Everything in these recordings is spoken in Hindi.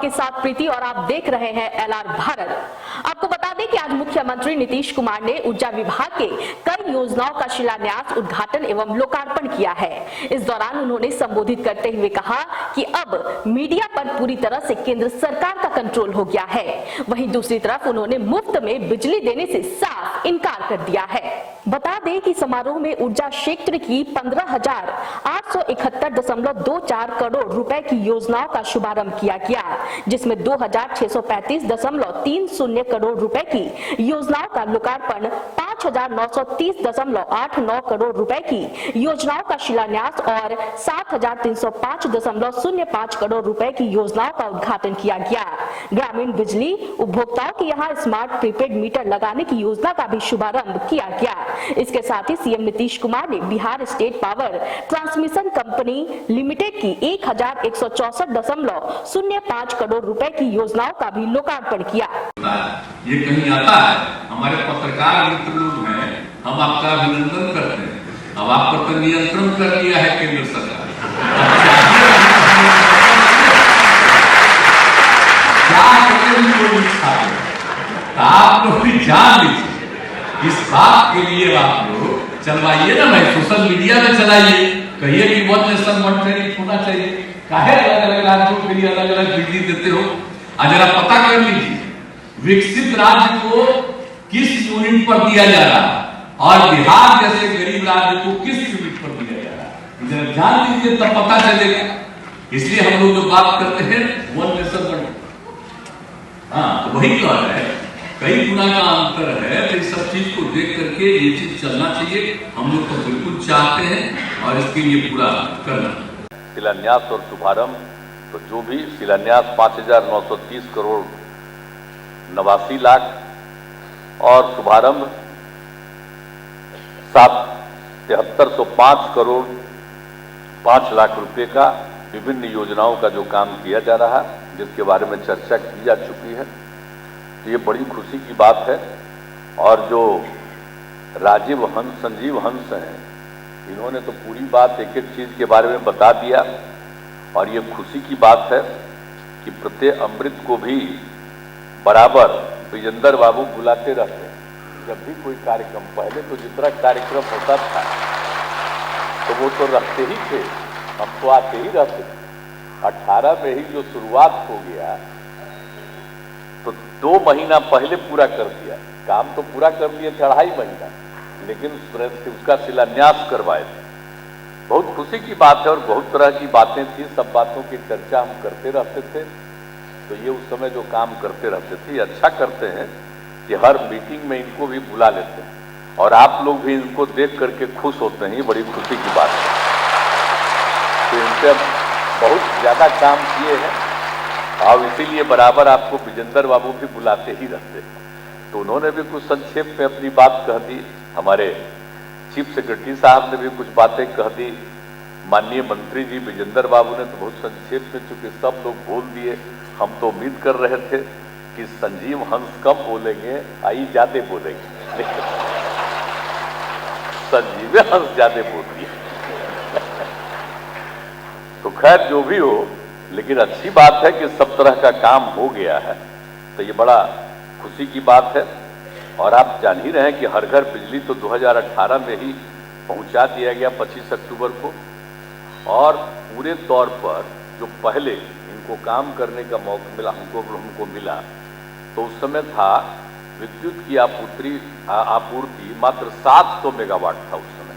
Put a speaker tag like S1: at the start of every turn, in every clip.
S1: आपके साथ प्रीति और आप देख रहे हैं एलआर भारत। आपको बता दें कि आज मुख्यमंत्री नीतीश कुमार ने ऊर्जा विभाग के कई योजनाओं का शिलान्यास, उद्घाटन एवं लोकार्पण किया है। इस दौरान उन्होंने संबोधित करते हुए कहा कि अब मीडिया पर पूरी तरह से केंद्र सरकार का कंट्रोल हो गया है। वहीं दूसरी तरफ उन्होंने मुफ्त में बिजली देने से साफ इनकार कर दिया है। बता दें कि समारोह में ऊर्जा क्षेत्र की 15,871.24 करोड़ रुपए की योजनाओं का शुभारंभ किया गया, जिसमें 2,635.30 करोड़ रुपए की योजनाओं का लोकार्पण, 5,930.89 करोड़ रुपए की योजनाओं का शिलान्यास और 7,305.05 करोड़ रुपए की योजनाओं का उद्घाटन किया गया। ग्रामीण बिजली उपभोक्ताओं के यहां स्मार्ट प्रीपेड मीटर लगाने की योजना का भी शुभारंभ किया गया। इसके साथ ही सीएम नीतीश कुमार ने Bihar state power transmission company limited की 1,164.05 करोड़ रुपए की योजनाओं का भी लोकार्पण किया।
S2: ये कहीं आता है, हमारे पत्रकार मित्र लोग हैं, हम आपका अभिनंदन करते हैं। अब आप पर तो नियंत्रण कर लिया है केंद्र सरकार। आप लोग भी जान लीजिए, इस बात के लिए आप लोग चलवाइए ना भाई, सोशल मीडिया में चलाइए, कहिए कि वन नेशन वन टैरिफ होना चाहिए। काहे अलग अलग राज्यों के लिए अलग अलग बिजली देते हो? जरा पता कर लीजिए विकसित राज्य को किस यूनिट पर दिया जा रहा है और बिहार जैसे गरीब राज्य को किस यूनिट पर दिया जा रहा है, जरा जान लीजिए तब पता चलेगा। इसलिए हम लोग जो बात करते हैं वन नेशन वन, हाँ तो वही कह रहे हैं, कई गुना का अंतर है। तो इस सब चीज को देख करके ये चीज चलना चाहिए, हम लोग तो बिल्कुल चाहते हैं और इसके लिए पूरा करना।
S3: शिलान्यास और शुभारंभ, तो जो भी शिलान्यास 5,930 करोड़ 89 लाख और शुभारंभ 7,7305 करोड़ 5 लाख रुपए का विभिन्न योजनाओं का जो काम किया जा रहा है, जिसके बारे में चर्चा की जा चुकी है। तो ये बड़ी खुशी की बात है। और जो संजीव हंस हैं, इन्होंने तो पूरी बात एक एक चीज के बारे में बता दिया। और ये खुशी की बात है कि प्रत्येक अमृत को भी बराबर विजेंद्र बाबू बुलाते रहते हैं। जब भी कोई कार्यक्रम, पहले तो जितना कार्यक्रम होता था तो वो तो रखते ही थे, हम तो आते ही रहते थे। 18 में ही जो शुरुआत हो गया तो 2 महीना पहले पूरा कर दिया काम, तो पूरा कर लिए थे 2.5 महीना, लेकिन उसका शिलान्यास करवाए थे। बहुत खुशी की बात है और बहुत तरह की बातें थी, सब बातों की चर्चा हम करते रहते थे। तो ये उस समय जो काम करते रहते थे, अच्छा करते हैं कि हर मीटिंग में इनको भी बुला लेते हैं और आप लोग भी इनको देख करके खुश होते हैं। ये बड़ी खुशी की बात है। तो इनसे बहुत ज्यादा काम किए हैं और इसीलिए बराबर आपको विजेंद्र बाबू भी बुलाते ही रहते हैं। तो उन्होंने भी कुछ संक्षेप में अपनी बात कह दी, हमारे चीफ सेक्रेटरी साहब ने भी कुछ बातें कह दी, माननीय मंत्री जी विजेंद्र बाबू ने तो बहुत संक्षेप में, चूंकि सब लोग बोल दिए। हम तो उम्मीद कर रहे थे कि संजीव हंस कम बोलेंगे, आई ज्यादा बोलेंगे, लेकिन संजीव हंस ज्यादा बोल दिए। तो खैर जो भी हो, लेकिन अच्छी बात है कि सब तरह का काम हो गया है। तो ये बड़ा खुशी की बात है। और आप जान ही रहे हैं कि हर घर बिजली तो 2018 में ही पहुंचा दिया गया 25 अक्टूबर को। और पूरे तौर पर जो पहले इनको काम करने का मौका मिला, हमको मिला, तो उस समय था विद्युत की आपूर्ति मात्र 700 मेगावाट था उस समय।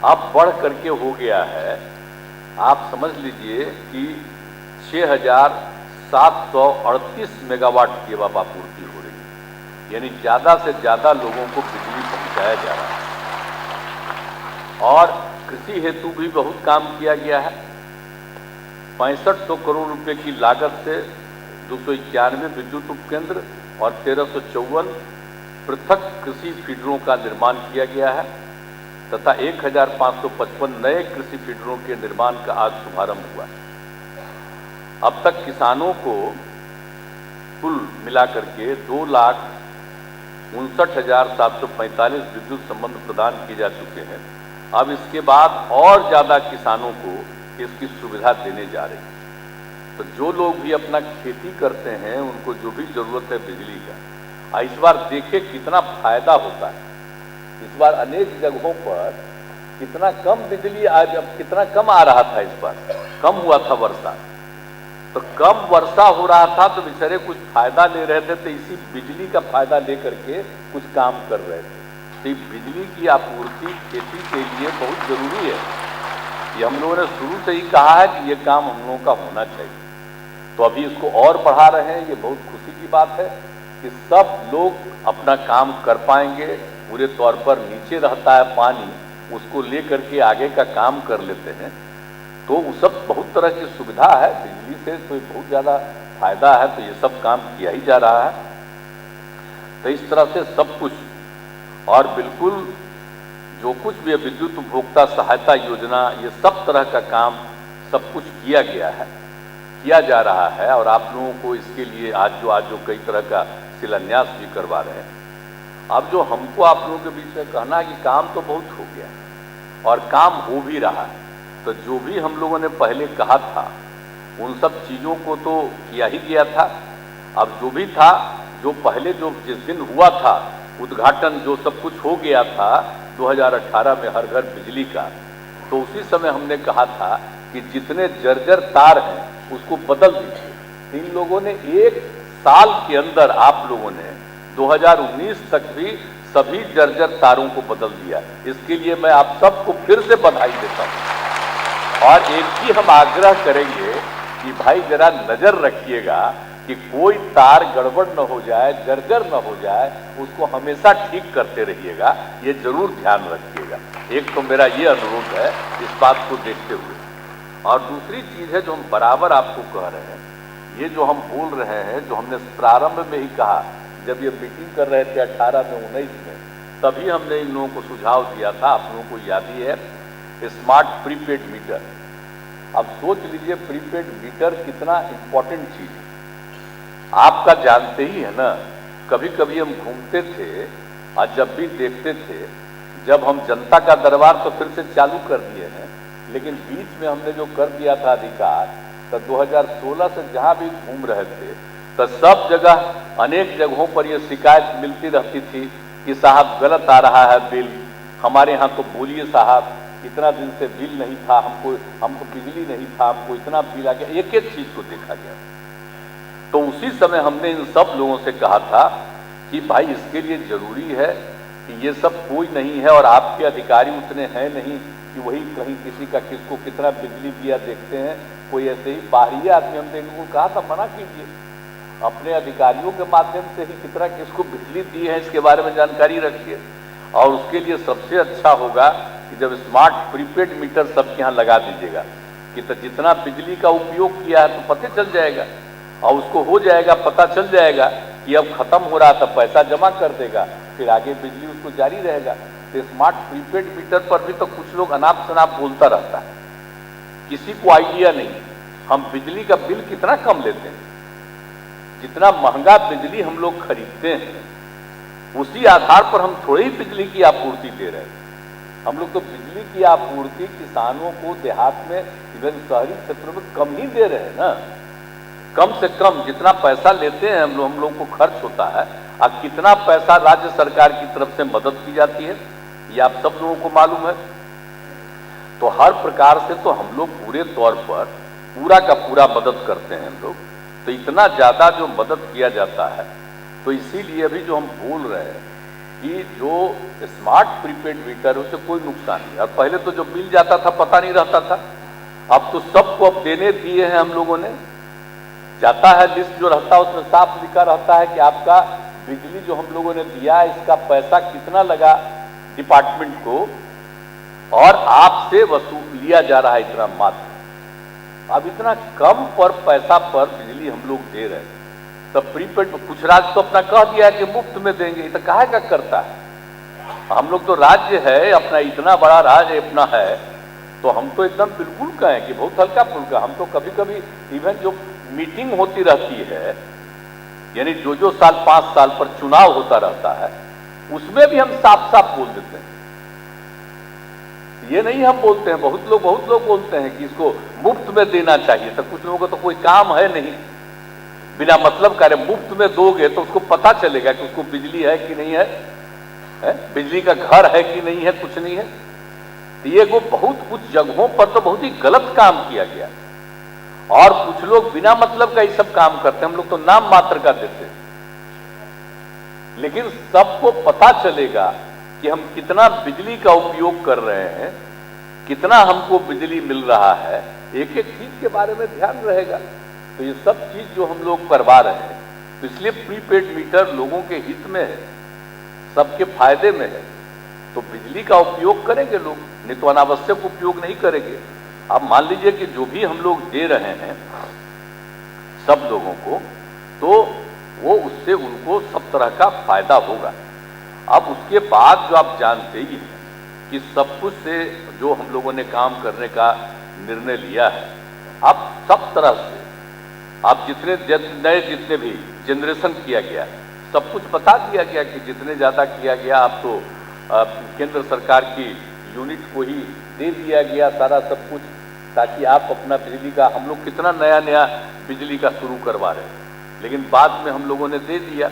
S3: अब बढ़ करके हो गया है, आप समझ लीजिए कि 6,738 मेगावाट की अब आपूर्ति हो रही है। यानी ज्यादा से ज्यादा लोगों को बिजली पहुंचाया जा रहा है। और कृषि हेतु भी बहुत काम किया गया है। 6500 करोड़ रुपए की लागत से 291 विद्युत उपकेंद्र और 1354 पृथक कृषि फीडरों का निर्माण किया गया है तथा 1555 नए कृषि फीडरों के निर्माण का आज शुभारंभ हुआ है। अब तक किसानों को कुल मिलाकर के 2,59,745 विद्युत संबंध प्रदान किए जा चुके हैं। अब इसके बाद और ज्यादा किसानों को इसकी सुविधा देने जा रही है। तो जो लोग भी अपना खेती करते हैं उनको जो भी जरूरत है बिजली का, इस बार देखे कितना फायदा होता है। इस बार अनेक जगहों पर कितना कम बिजली आज, अब कितना कम आ रहा था, इस बार कम हुआ था वर्षा, तो कम वर्षा हो रहा था तो बेचारे कुछ फायदा ले रहे थे, तो इसी बिजली का फायदा लेकर के कुछ काम कर रहे थे। तो ये बिजली की आपूर्ति खेती के लिए बहुत जरूरी है। ये हम लोगों ने शुरू से ही कहा है कि ये काम हम लोगों का होना चाहिए, तो अभी इसको और बढ़ा रहे हैं। ये बहुत खुशी की बात है कि सब लोग अपना काम कर पाएंगे। पूरे तौर पर नीचे रहता है पानी, उसको लेकर के आगे का काम कर लेते हैं, तो वो सब बहुत तरह की सुविधा है बिजली से, तो बहुत ज़्यादा फायदा है। तो ये सब काम किया ही जा रहा है। तो इस तरह से सब कुछ, और बिल्कुल जो कुछ भी विद्युत उपभोक्ता सहायता योजना, ये सब तरह का काम सब कुछ किया गया है, किया जा रहा है। और आप लोगों को इसके लिए आज जो कई तरह का शिलान्यास भी करवा रहे हैं। अब जो हमको आप लोगों के बीच में कहना है कि काम तो बहुत हो गया और काम हो भी रहा है, तो जो भी हम लोगों ने पहले कहा था उन सब चीज़ों को तो किया ही गया था। अब जो भी था, जो पहले जो जिस दिन हुआ था उद्घाटन, जो सब कुछ हो गया था 2018 में हर घर बिजली का, तो उसी समय हमने कहा था कि जितने जर्जर तार हैं उसको बदल दीजिए। इन लोगों ने एक साल के अंदर, आप लोगों ने 2019 तक भी सभी जर्जर तारों को बदल दिया। इसके लिए मैं आप सबको फिर से बधाई देता हूँ। और एक ही हम आग्रह करेंगे कि भाई जरा नजर रखिएगा कि कोई तार गड़बड़ न हो जाए, जर्जर न हो जाए, उसको हमेशा ठीक करते रहिएगा, ये जरूर ध्यान रखिएगा। एक तो मेरा ये अनुरोध है इस बात को देखते हुए। और दूसरी चीज है जो हम बराबर आपको कह रहे हैं, ये जो हम बोल रहे हैं, जो हमने प्रारंभ में ही कहा, जब ये मीटिंग कर रहे थे 18 में 19 में, तभी हमने इन लोगों को सुझाव दिया था, आप लोगों को याद ही है, स्मार्ट प्रीपेड मीटर। अब सोच लीजिए प्रीपेड मीटर कितना इंपॉर्टेंट चीज है, आपका जानते ही है ना। कभी कभी हम घूमते थे और जब भी देखते थे, जब हम जनता का दरबार तो फिर से चालू कर दिए हैं, लेकिन बीच में हमने जो कर दिया था अधिकार, तो 2016 से जहां भी घूम रहे थे तो सब जगह अनेक जगहों पर यह शिकायत मिलती रहती थी कि साहब गलत आ रहा है बिल, हमारे यहाँ तो बोलिए साहब इतना दिन से बिल नहीं था, हमको बिजली नहीं था, हमको इतना बिल आ गया। एक एक चीज को देखा गया। तो उसी समय हमने इन सब लोगों से कहा था कि भाई इसके लिए जरूरी है कि ये सब कोई नहीं है, और आपके अधिकारी उतने हैं नहीं कि वही कहीं किसी का किसको कितना बिजली दिया देखते हैं। कोई ऐसे ही बाहरी आदमी, हमने इनको कहा था मना कीजिए, अपने अधिकारियों के माध्यम से ही कितना किसको बिजली दी है इसके बारे में जानकारी रखिए। और उसके लिए सबसे अच्छा होगा कि जब स्मार्ट प्रीपेड मीटर सबके यहाँ लगा दीजिएगा कि तो जितना बिजली का उपयोग किया है तो पता चल जाएगा, और उसको हो जाएगा, पता चल जाएगा कि अब खत्म हो रहा था, पैसा जमा कर देगा, फिर आगे बिजली उसको जारी रहेगा। तो स्मार्ट प्रीपेड मीटर पर भी तो कुछ लोग अनाप शनाप बोलता रहता है, किसी को आइडिया नहीं हम बिजली का बिल कितना कम लेते हैं। जितना महंगा बिजली हम लोग खरीदते हैं उसी आधार पर हम थोड़ी ही बिजली की आपूर्ति दे रहे हैं। हम लोग तो बिजली की आपूर्ति किसानों को देहात में, इवन शहरी क्षेत्र में कम ही दे रहे हैं ना। कम से कम जितना पैसा लेते हैं हम लोग को खर्च होता है, और कितना पैसा राज्य सरकार की तरफ से मदद की जाती है ये आप सब लोगों को मालूम है। तो हर प्रकार से तो हम लोग पूरे तौर पर पूरा का पूरा मदद करते हैं हम लोग। तो इतना ज्यादा जो मदद किया जाता है, तो इसीलिए अभी जो हम बोल रहे हैं कि जो स्मार्ट प्रीपेड मीटर उससे कोई नुकसान नहीं। और पहले तो जो बिल जाता था पता नहीं रहता था, अब तो सबको अब देने दिए हैं हम लोगों ने। जाता है लिस्ट जो रहता है उसमें साफ लिखा रहता है कि आपका बिजली जो हम लोगों ने दिया इसका पैसा कितना लगा डिपार्टमेंट को, और आपसे वसूल लिया जा रहा है इतना मात्र। अब इतना कम पर पैसा पर बिजली हम लोग दे रहे हैं, तब प्रीपेड कुछ राज्य तो अपना कह दिया है कि मुफ्त में देंगे, तो काहे का करता है। हम लोग तो राज्य है अपना, इतना बड़ा राज्य अपना है, तो हम तो एकदम बिल्कुल कहें कि बहुत हल्का फुल्का। हम तो कभी कभी इवन जो मीटिंग होती रहती है, यानी जो साल 5 साल पर चुनाव होता रहता है, उसमें भी हम साफ साफ बोल देते हैं ये नहीं हम बोलते हैं, बहुत लोग बोलते हैं कि इसको मुफ्त में देना चाहिए। तो कुछ लोगों को तो कोई काम है नहीं, बिना मतलब का मुफ्त में दोगे तो उसको पता चलेगा कि उसको बिजली है कि नहीं है, बिजली का घर है कि नहीं है, कुछ नहीं है। तो ये वो बहुत कुछ जगहों पर तो बहुत ही गलत काम किया गया, और कुछ लोग बिना मतलब का ये सब काम करते हैं। हम लोग तो नाम मात्र का देते हैं, लेकिन सबको पता चलेगा कि हम कितना बिजली का उपयोग कर रहे हैं, कितना हमको बिजली मिल रहा है, एक एक चीज के बारे में ध्यान रहेगा। तो ये सब चीज जो हम लोग करवा रहे हैं, तो इसलिए प्रीपेड मीटर लोगों के हित में है, सबके फायदे में है। तो बिजली का उपयोग करेंगे लोग, नहीं तो अनावश्यक उपयोग नहीं करेंगे। अब मान लीजिए कि जो भी हम लोग दे रहे हैं सब लोगों को, तो वो उससे उनको सब तरह का फायदा होगा। अब उसके बाद जो आप जानते ही हैं कि सब कुछ से जो हम लोगों ने काम करने का निर्णय लिया है, अब सब तरह से आप जितने भी जनरेशन किया गया, सब कुछ बता दिया गया कि जितने ज़्यादा किया गया, अब तो केंद्र सरकार की यूनिट को ही दे दिया गया सारा सब कुछ, ताकि आप अपना बिजली का, हम लोग कितना नया बिजली का शुरू करवा रहे हैं, लेकिन बाद में हम लोगों ने दे दिया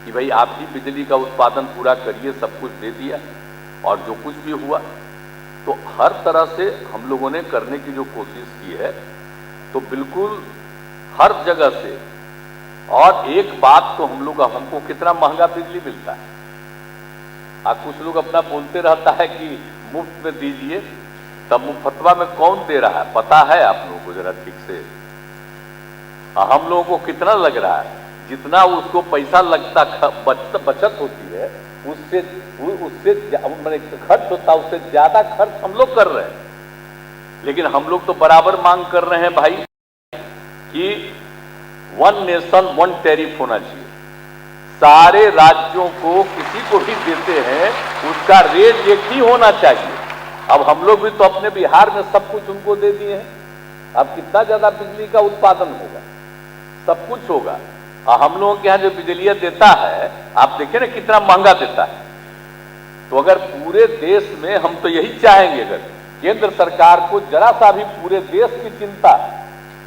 S3: कि भाई आप ही बिजली का उत्पादन पूरा करिए, सब कुछ दे दिया। और जो कुछ भी हुआ तो हर तरह से हम लोगों ने करने की जो कोशिश की है, तो बिल्कुल हर जगह से। और एक बात तो हम लोग, हमको कितना महंगा बिजली मिलता है, कुछ लोग अपना बोलते रहता है कि मुफ्त में दीजिए, तब मुफ्तवा में कौन दे रहा है पता है आप लोगों को जरा ठीक से? हम लोगों को कितना लग रहा है, जितना उसको पैसा लगता, बचत होती है, उससे मैंने खर्च होता है, उससे ज्यादा खर्च हम लोग कर रहे हैं। लेकिन हम लोग तो बराबर मांग कर रहे हैं भाई कि 1 नेशन 1 टैरिफ होना चाहिए। सारे राज्यों को किसी को भी देते हैं उसका रेट एक ही होना चाहिए। अब हम लोग भी तो अपने बिहार में सब कुछ उनको दे दिए हैं, अब कितना ज्यादा बिजली का उत्पादन होगा, सब कुछ होगा। हम लोगों के यहाँ जो बिजलियां देता है, आप देखें ना कितना महंगा देता है। तो अगर पूरे देश में, हम तो यही चाहेंगे, अगर केंद्र सरकार को जरा सा भी पूरे देश की चिंता,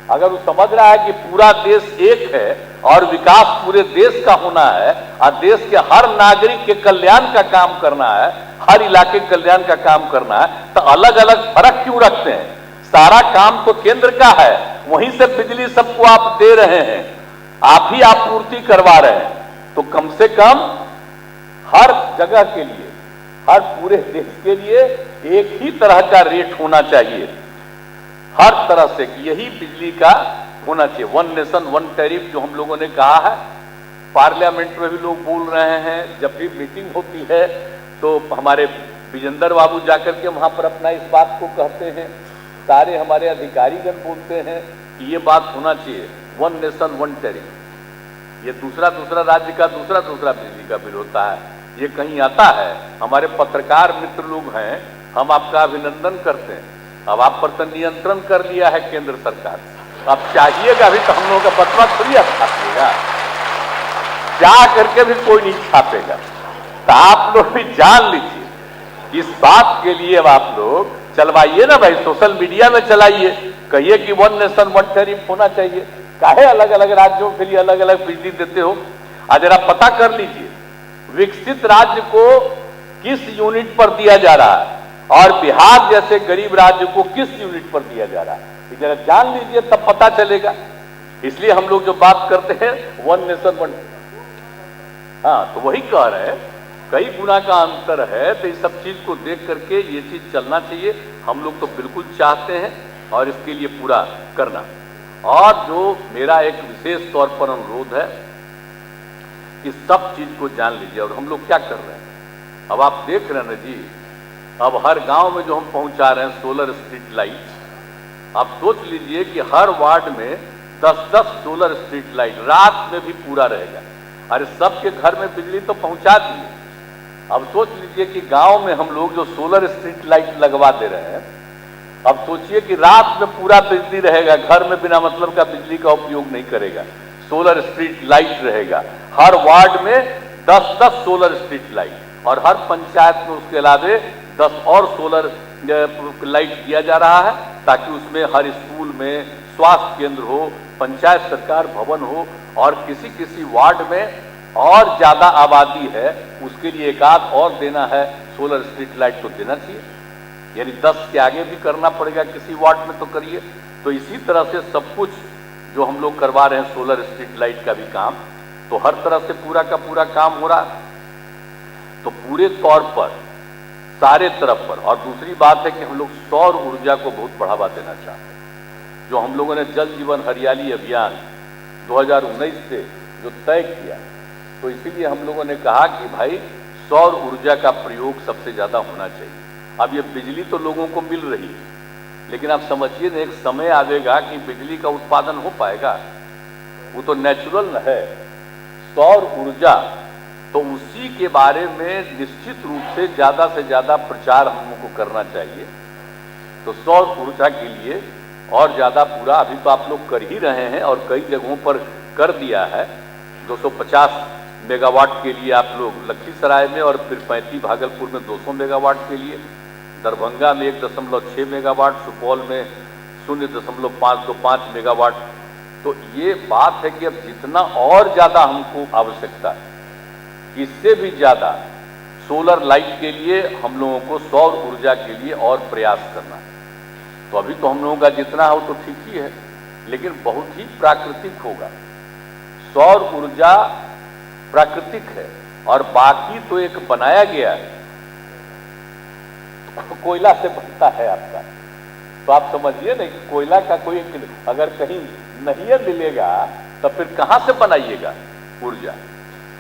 S3: अगर वो समझ रहा है कि पूरा देश एक है और विकास पूरे देश का होना है, और देश के हर नागरिक के कल्याण का काम करना है, हर इलाके के कल्याण का काम करना है, तो अलग अलग फर्क क्यों रखते हैं? सारा काम तो केंद्र का है, वहीं से बिजली सबको आप दे रहे हैं, आप ही आपूर्ति करवा रहे हैं। तो कम से कम हर जगह के लिए, हर पूरे देश के लिए एक ही तरह का रेट होना चाहिए, हर तरह से, कि यही बिजली का होना चाहिए। 1 नेशन 1 टैरिफ जो हम लोगों ने कहा है, पार्लियामेंट में भी लोग बोल रहे हैं, जब भी मीटिंग होती है तो हमारे विजेंद्र बाबू जाकर के वहां पर अपना इस बात को कहते हैं, सारे हमारे अधिकारीगण बोलते हैं कि ये बात होना चाहिए 1 नेशन 1 टैरिफ। ये दूसरा राज्य का दूसरा बिजली का बिल होता है, ये कहीं आता है? हमारे पत्रकार मित्र लोग हैं, हम आपका अभिनंदन करते हैं। अब आप पर तो नियंत्रण कर लिया है केंद्र सरकार, अब चाहिएगा भी तो हम लोगों का बतवा थोड़ी आप छापिएगा, जा करके भी कोई नहीं छापेगा। तो आप लोग भी जान लीजिए, इस बात के लिए अब आप लोग चलवाइए ना भाई, सोशल मीडिया में चलाइए, कहिए कि 1 नेशन 1 टैरिफ होना चाहिए। काहे अलग अलग राज्यों के लिए अलग अलग बिजली देते हो? आज जरा पता कर लीजिए, विकसित राज्य को किस यूनिट पर दिया जा रहा है और बिहार जैसे गरीब राज्य को किस यूनिट पर दिया जा रहा है, जरा जान लीजिए, तब पता चलेगा। इसलिए हम लोग जो बात करते हैं 1 नेशन 1, हाँ, तो वही कह रहे हैं, कई गुना का अंतर है। तो इस सब चीज को देख करके ये चीज चलना चाहिए, हम लोग तो बिल्कुल चाहते हैं, और इसके लिए पूरा करना। और जो मेरा एक विशेष तौर पर अनुरोध है कि सब चीज को जान लीजिए। और हम लोग क्या कर रहे हैं, अब आप देख रहे हैं ना जी, अब हर गांव में जो हम पहुंचा रहे हैं सोलर स्ट्रीट लाइट, आप सोच लीजिए कि हर वार्ड में 10-10 सोलर स्ट्रीट लाइट रात में भी पूरा रहेगा। अरे सबके घर में बिजली तो पहुंचा दी, अब सोच लीजिए कि गांव में हम लोग जो सोलर स्ट्रीट लाइट लगवा दे रहे हैं, अब सोचिए कि रात में पूरा बिजली रहेगा, घर में बिना मतलब का बिजली का उपयोग नहीं करेगा, सोलर स्ट्रीट लाइट रहेगा। हर वार्ड में 10-10 सोलर स्ट्रीट लाइट, और हर पंचायत में उसके अलावे 10 और सोलर लाइट दिया जा रहा है, ताकि उसमें हर स्कूल में, स्वास्थ्य केंद्र हो, पंचायत सरकार भवन हो, और किसी किसी वार्ड में और ज्यादा आबादी है उसके लिए एक आध और देना है, सोलर स्ट्रीट लाइट तो देना चाहिए। यानी 10 के आगे भी करना पड़ेगा किसी वार्ड में तो करिए। तो इसी तरह से सब कुछ जो हम लोग करवा रहे हैं, सोलर स्ट्रीट लाइट का भी काम, तो हर तरह से पूरा का पूरा काम हो रहा है। तो पूरे तौर पर सारे तरफ पर, और दूसरी बात है कि हम लोग सौर ऊर्जा को बहुत बढ़ावा देना चाहते हैं। जो हम लोगों ने जल जीवन हरियाली अभियान 2019 से जो तय किया, तो इसीलिए हम लोगों ने कहा कि भाई सौर ऊर्जा का प्रयोग सबसे ज्यादा होना चाहिए। अब ये बिजली तो लोगों को मिल रही है, लेकिन आप समझिए ना, एक समय आएगा कि बिजली का उत्पादन हो पाएगा, वो तो नेचुरल है। सौर ऊर्जा तो उसी के बारे में निश्चित रूप से ज्यादा प्रचार हम लोगों को करना चाहिए। तो सौर ऊर्जा के लिए और ज्यादा पूरा, अभी तो आप लोग कर ही रहे हैं और कई जगहों पर कर दिया है। 250 मेगावाट के लिए आप लोग लखीसराय में, और फिर 35 भागलपुर में 200 मेगावाट के लिए, दरभंगा में 1.6 मेगावाट, सुपौल में 0.525 मेगावाट। तो ये बात है कि अब जितना और ज्यादा हमको आवश्यकता है, इससे भी ज्यादा सोलर लाइट के लिए हम लोगों को सौर ऊर्जा के लिए और प्रयास करना है। तो अभी तो हम लोगों का जितना हो तो ठीक ही है, लेकिन बहुत ही प्राकृतिक होगा। सौर ऊर्जा प्राकृतिक है, और बाकी तो एक बनाया गया है, कोयला से बनता है आपका। तो आप समझिए ना कि कोयला का कोई अगर कहीं नहीं मिलेगा तो फिर कहां से बनाइएगा ऊर्जा।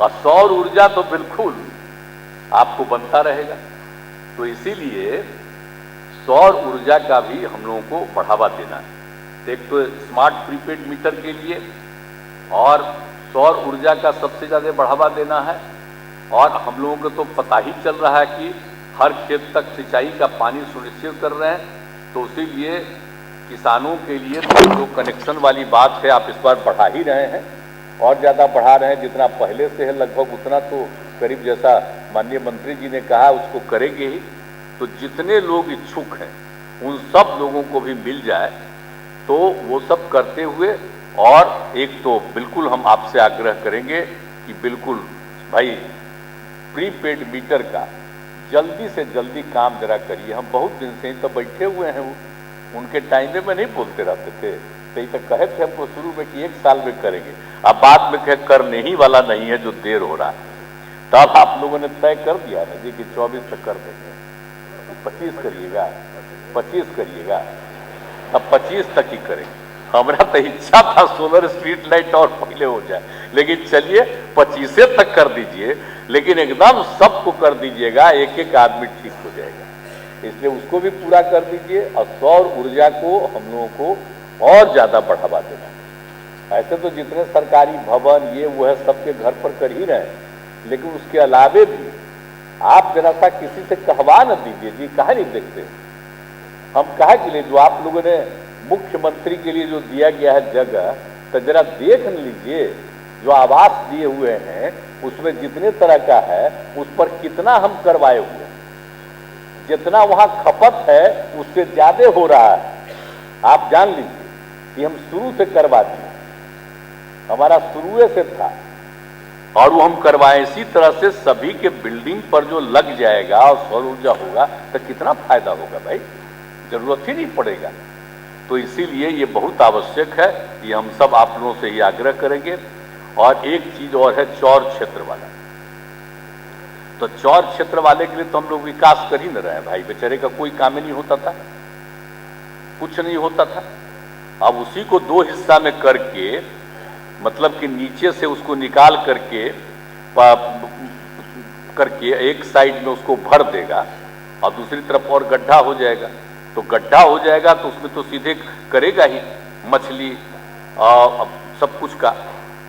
S3: और सौर ऊर्जा तो बिल्कुल आपको बनता रहेगा। तो इसीलिए सौर ऊर्जा का भी हम लोगों को बढ़ावा देना है। एक तो स्मार्ट प्रीपेड मीटर के लिए, और सौर ऊर्जा का सबसे ज्यादा बढ़ावा देना है। और हम लोगों को तो पता ही चल रहा है कि हर खेत तक सिंचाई का पानी सुनिश्चित कर रहे हैं। तो इसीलिए किसानों के लिए तो जो कनेक्शन वाली बात है, आप इस बार बढ़ा ही रहे हैं, और ज्यादा बढ़ा रहे हैं। जितना पहले से है लगभग उतना तो करीब, जैसा माननीय मंत्री जी ने कहा, उसको करेंगे ही। तो जितने लोग इच्छुक हैं उन सब लोगों को भी मिल जाए, तो वो सब करते हुए। और एक तो बिल्कुल हम आपसे आग्रह करेंगे कि बिल्कुल भाई प्रीपेड मीटर का जल्दी से जल्दी काम जरा करिए। हम बहुत दिन से तो बैठे हुए हैं, वो उनके टाइम में नहीं बोलते रहते थे, तो ये तो कहे थे हमको शुरू में कि 1 साल में करेंगे, अब बाद में कहे करने ही वाला नहीं है, जो देर हो रहा है। तब आप लोगों ने तय कर दिया ना जी कि 24 तक कर देंगे, 25 करिएगा, 25 करिएगा, अब 25 तक ही करेंगे। हमारा तो इच्छा था सोलर स्ट्रीट लाइट और पहले हो जाए, लेकिन चलिए 25 तक कर दीजिए, लेकिन एकदम सबको कर दीजिएगा, एक एक आदमी ठीक हो जाएगा। इसलिए उसको भी पूरा कर दीजिए। और सौर ऊर्जा को हम लोगों को और ज्यादा बढ़ावा देना। ऐसे तो जितने सरकारी भवन ये वो है, सबके घर पर कर ही रहे हैं, लेकिन उसके अलावे भी आप जरा सा किसी से कहवा न दीजिए जी, कहा नहीं देखते। हम कहा के लिए जो आप लोगों ने मुख्यमंत्री के लिए जो दिया गया है जगह, तो जरा देख लीजिए, जो आवास दिए हुए हैं उसमें जितने तरह का है उस पर कितना हम करवाए हुए हैं। जितना वहां खपत है उससे ज्यादा हो रहा है। आप जान लीजिए कि हम शुरू से करवा दिए, हमारा शुरू से था, और वो हम करवाए। इसी तरह से सभी के बिल्डिंग पर जो लग जाएगा और सौर ऊर्जा होगा तो कितना फायदा होगा भाई, जरूरत ही नहीं पड़ेगा। तो इसीलिए ये बहुत आवश्यक है, ये हम सब आप लोगों से ही आग्रह करेंगे। और एक चीज और है, चौर क्षेत्र वाला। तो चौर क्षेत्र वाले के लिए तो हम लोग विकास कर ही न रहे हैं भाई, बेचारे का कोई काम ही नहीं होता था, कुछ नहीं होता था। अब उसी को 2 हिस्सा में करके, मतलब कि नीचे से उसको निकाल करके एक साइड में उसको भर देगा और दूसरी तरफ और गड्ढा हो जाएगा। तो गड्ढा हो जाएगा तो उसमें तो सीधे करेगा ही मछली और सब कुछ का।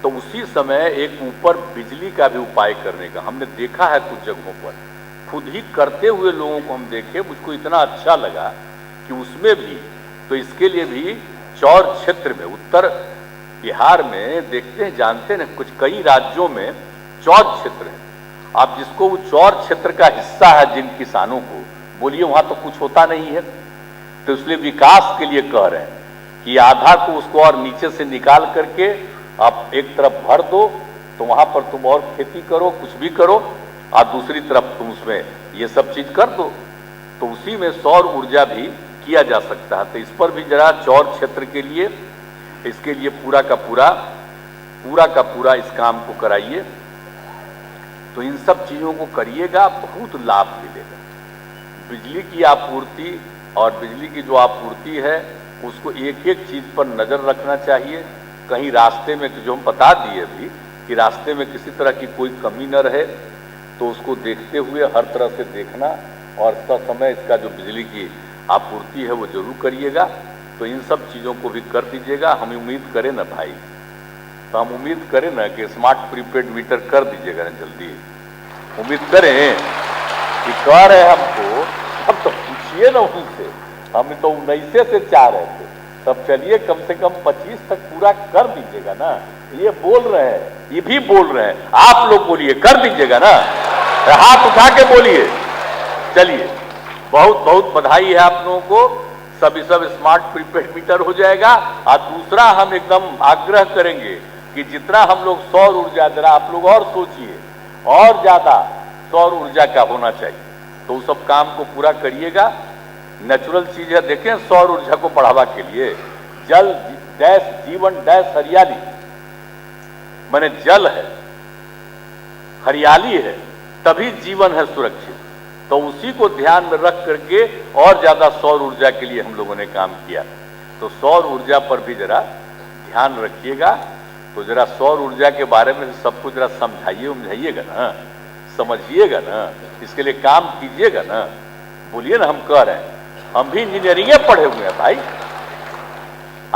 S3: तो उसी समय एक ऊपर बिजली का भी उपाय करने का हमने देखा है कुछ जगहों पर, खुद ही करते हुए लोगों को हम देखे, मुझको इतना अच्छा लगा कि उसमें भी। तो इसके लिए भी चौर क्षेत्र में, उत्तर बिहार में देखते हैं, जानते हैं कुछ कई राज्यों में चौर क्षेत्र है। आप जिसको वो चौर क्षेत्र का हिस्सा है, जिन किसानों को बोलिए वहां तो कुछ होता नहीं है। तो इसलिए विकास के लिए कह रहे हैं कि आधा को उसको और नीचे से निकाल करके आप एक तरफ भर दो, तो वहां पर तुम और खेती करो, कुछ भी करो, और दूसरी तरफ तुम उसमें ये सब चीज कर दो, तो उसी में सौर ऊर्जा भी किया जा सकता है। तो इस पर भी जरा चौर क्षेत्र के लिए, इसके लिए पूरा का पूरा इस काम को कराइए। तो इन सब चीजों को करिएगा, बहुत लाभ मिलेगा। बिजली की आपूर्ति और बिजली की जो आपूर्ति है उसको एक एक चीज पर नजर रखना चाहिए। कहीं रास्ते में, जो हम बता दिए अभी कि रास्ते में किसी तरह की कोई कमी न रहे, तो उसको देखते हुए हर तरह से देखना और ससमय इसका जो बिजली की आपूर्ति है वो जरूर करिएगा। तो इन सब चीज़ों को भी कर दीजिएगा। हम उम्मीद करें ना भाई, तो हम उम्मीद करें ना कि स्मार्ट प्रीपेड मीटर कर दीजिएगा ना जल्दी। उम्मीद करें कि कह रहे हमको, अब तो पूछिए ना उनसे, हम तो 19 से चाह रहे थे, तब चलिए कम से कम 25 तक पूरा कर दीजिएगा ना। ये बोल रहे हैं, ये भी बोल रहे हैं, आप लोग बोलिए कर दीजिएगा ना, हाथ उठा के बोलिए। चलिए, बहुत बहुत बधाई है आप लोगों को। सब स्मार्ट प्रीपेड मीटर हो जाएगा। और दूसरा हम एकदम आग्रह करेंगे कि जितना हम लोग सौर ऊर्जा, जरा आप लोग और सोचिए, और ज्यादा सौर ऊर्जा का होना चाहिए, तो उस सब काम को पूरा करिएगा। नेचुरल चीज है, देखें सौर ऊर्जा को बढ़ावा के लिए जल डैश जीवन डैश हरियाली, माने जल है, हरियाली है, तभी जीवन है सुरक्षित। तो उसी को ध्यान में रख करके और ज्यादा सौर ऊर्जा के लिए हम लोगों ने काम किया। तो सौर ऊर्जा पर भी जरा ध्यान रखिएगा। तो जरा सौर ऊर्जा के बारे में सबको जरा समझाइएगा ना, समझिएगा ना, इसके लिए काम कीजिएगा ना। बोलिए ना, हम कह रहे हैं, हम भी इंजीनियरिंग पढ़े हुए हैं भाई।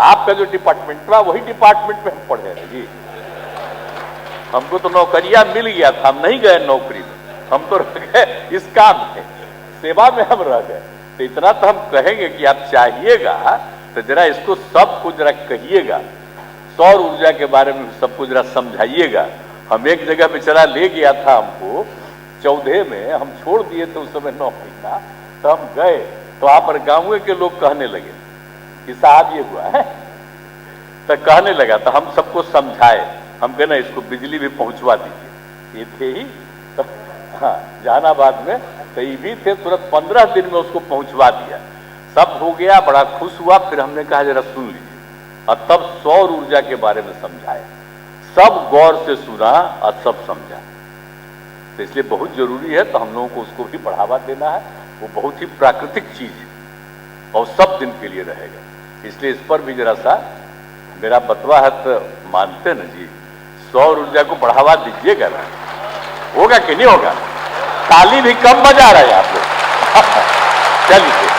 S3: आपका जो डिपार्टमेंट था वही डिपार्टमेंट में हम पढ़े हैं जी। हमको तो नौकरियां मिल गया था, हम नहीं गए नौकरी में, हम तो रह गए इस काम में, सेवा में हम रह गए। तो इतना तो हम कहेंगे कि आप चाहिएगा तो जरा इसको सबको जरा कहिएगा, सौर ऊर्जा के बारे में सबको जरा समझाइएगा। हम एक जगह पे चला ले गया था हमको 14 में, हम छोड़ दिए थे उस समय 9 महीना, तो हम गए तो वहां पर गांव के लोग कहने लगे कि साहब ये हुआ है, तो कहने लगा, तो हम सबको समझाए, हम कहे ना इसको बिजली भी पहुंचवा दीजिए। ये थे ही हाँ जहानाबाद में, तो ये भी थे, तुरंत 15 दिन में उसको पहुंचवा दिया, सब हो गया, बड़ा खुश हुआ। फिर हमने कहा जरा सुन लीजिए, और तब सौर ऊर्जा के बारे में समझाया, सब गौर से सुना और सब समझा। तो इसलिए बहुत जरूरी है, तो हम लोगों को उसको भी बढ़ावा देना है। वो बहुत ही प्राकृतिक चीज है और सब दिन के लिए रहेगा। इसलिए इस पर भी जरा सा मेरा बतवा है, तो मानते ना जी, सौर ऊर्जा को बढ़ावा दीजिएगा ना। होगा कि नहीं होगा? ताली भी कम बजा रहे हैं आप लोग। चलिए।